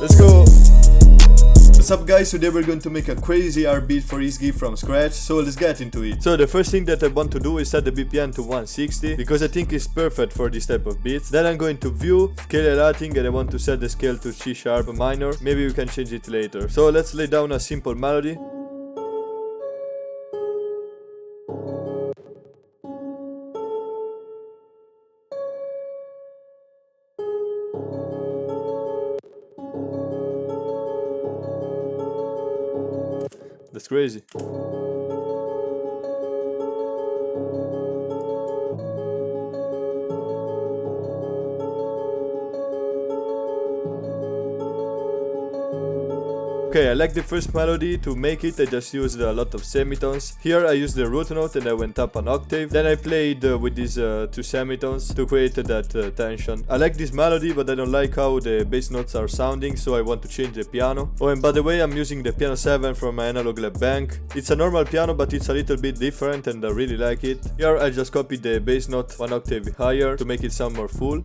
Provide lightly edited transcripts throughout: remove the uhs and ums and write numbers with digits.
Let's go! What's up guys, today we're going to make a crazy R beat for Is Est Gee from scratch, so let's get into it. So the first thing that I want to do is set the BPM to 160, because I think it's perfect for this type of beats. Then I'm going to view, scale routing, and I want to set the scale to C sharp minor. Maybe we can change it later. So let's lay down a simple melody. That's crazy. Okay, I like the first melody. To make it, I just used a lot of semitones. Here I used the root note and I went up an octave. Then I played with these two semitones to create that tension. I like this melody, but I don't like how the bass notes are sounding, so I want to change the piano. Oh, and by the way, I'm using the piano 7 from my analog lab bank. It's a normal piano, but it's a little bit different and I really like it. Here I just copied the bass note one octave higher to make it sound more full.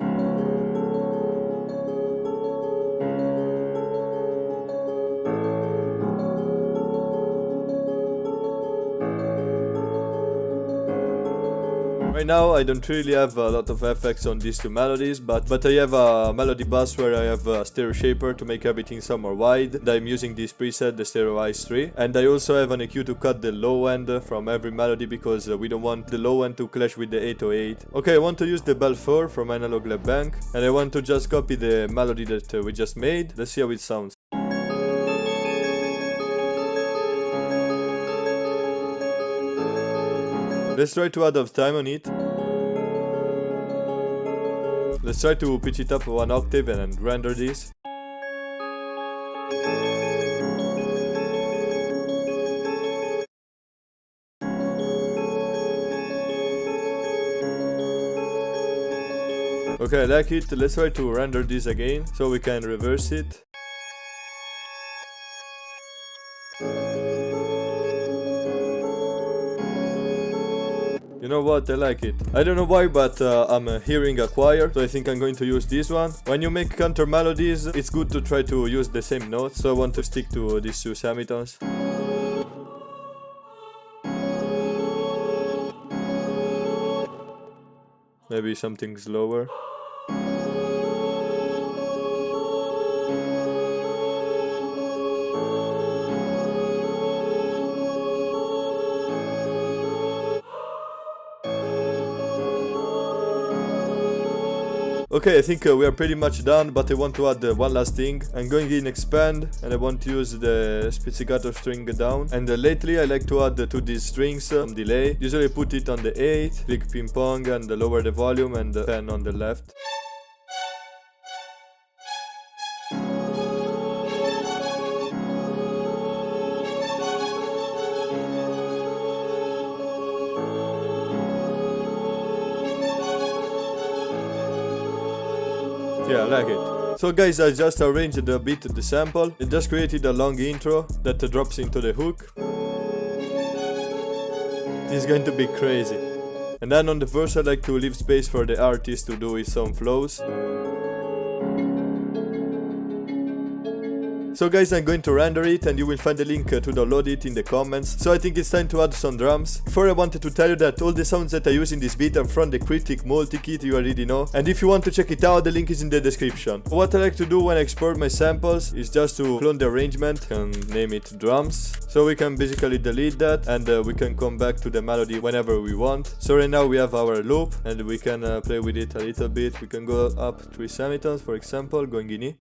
Right now I don't really have a lot of effects on these two melodies, but I have a melody bus where I have a stereo shaper to make everything sound more wide, and I'm using this preset, the stereo Is 3, and I also have an EQ to cut the low end from every melody, because we don't want the low end to clash with the 808. Okay, I want to use the bell 4 from analog lab bank, and I want to just copy the melody that we just made. Let's see how it sounds. Let's try to add off time on it. Let's try to pitch it up one octave and render this. Okay, I like it. Let's try to render this again so we can reverse it. You know what, I like it. I don't know why, but I'm hearing a choir, so I think I'm going to use this one. When you make counter melodies, it's good to try to use the same notes, so I want to stick to these two semitones. Maybe something slower. Okay, I think we are pretty much done, but I want to add one last thing. I'm going in expand, and I want to use the spizzicato string down. And lately I like to add to these strings some delay. Usually put it on the 8, click ping pong, and lower the volume and the pen on the left. Yeah, I like it. So guys, I just arranged a bit of the sample and just created a long intro that drops into the hook. This is going to be crazy. And then on the verse I like to leave space for the artist to do his own flows. So guys, I'm going to render it and you will find the link to download it in the comments. So I think it's time to add some drums. Before, I wanted to tell you that all the sounds that I use in this beat are from the Cryptic Multi Kit, you already know. And if you want to check it out, the link is in the description. What I like to do when I export my samples is just to clone the arrangement and name it drums. So we can basically delete that and we can come back to the melody whenever we want. So right now we have our loop and we can play with it a little bit. We can go up 3 semitones, for example, going in E.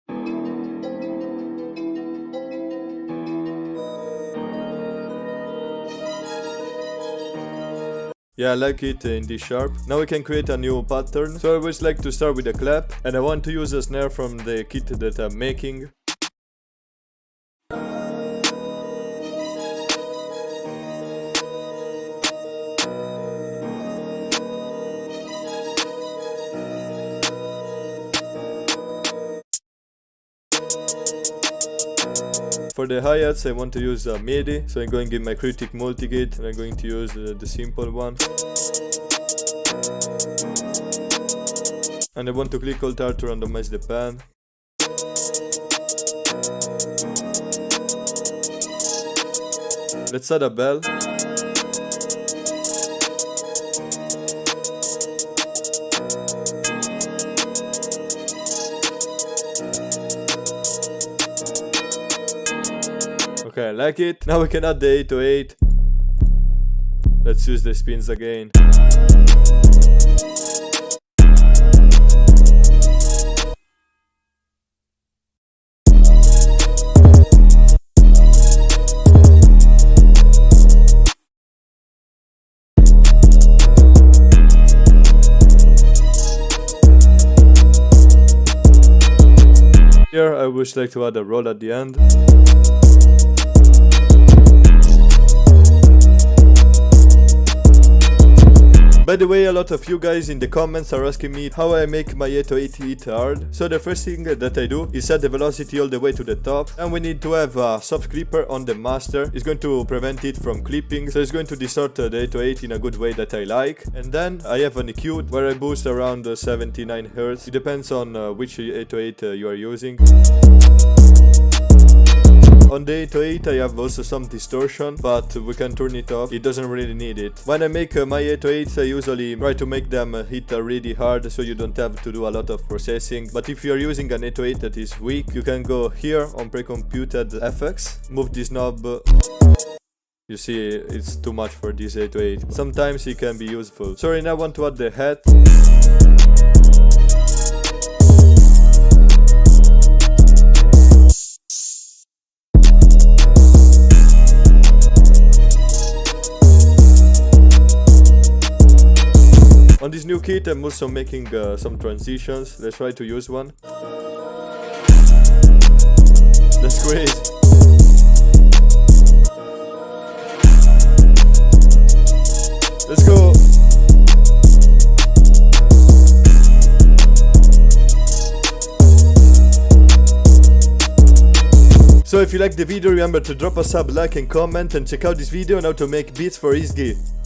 Yeah, I like it in D sharp. Now we can create a new pattern. So I always like to start with a clap, and I want to use a snare from the kit that I'm making. For the hi-hats I want to use a MIDI, so I'm going in my Cryptic Multi Kit and I'm going to use the simple one. And I want to click Alt R to randomize the pan. Let's add a bell. Okay, I like it. Now we can add the 808. Let's use the spins again. Here I would like to add a roll at the end. By the way, a lot of you guys in the comments are asking me how I make my 808 hit hard. So the first thing that I do is set the velocity all the way to the top, and we need to have a soft clipper on the master. It's going to prevent it from clipping, so it's going to distort the 808 in a good way that I like. And then I have an EQ where I boost around 79 Hz. It depends on which 808 you are using. On the 808 I have also some distortion, but we can turn it off, it doesn't really need it. When I make my 808s I usually try to make them hit really hard, so you don't have to do a lot of processing. But if you are using an 808 that is weak, you can go here on pre-computed FX, move this knob. You see, it's too much for this 808. Sometimes it can be useful. Sorry, now I want to add the head. On this new kit I'm also making some transitions. Let's try to use one. That's great. Let's go. So if you liked the video, remember to drop a sub, like and comment, and check out this video on how to make beats for Is Est Gee.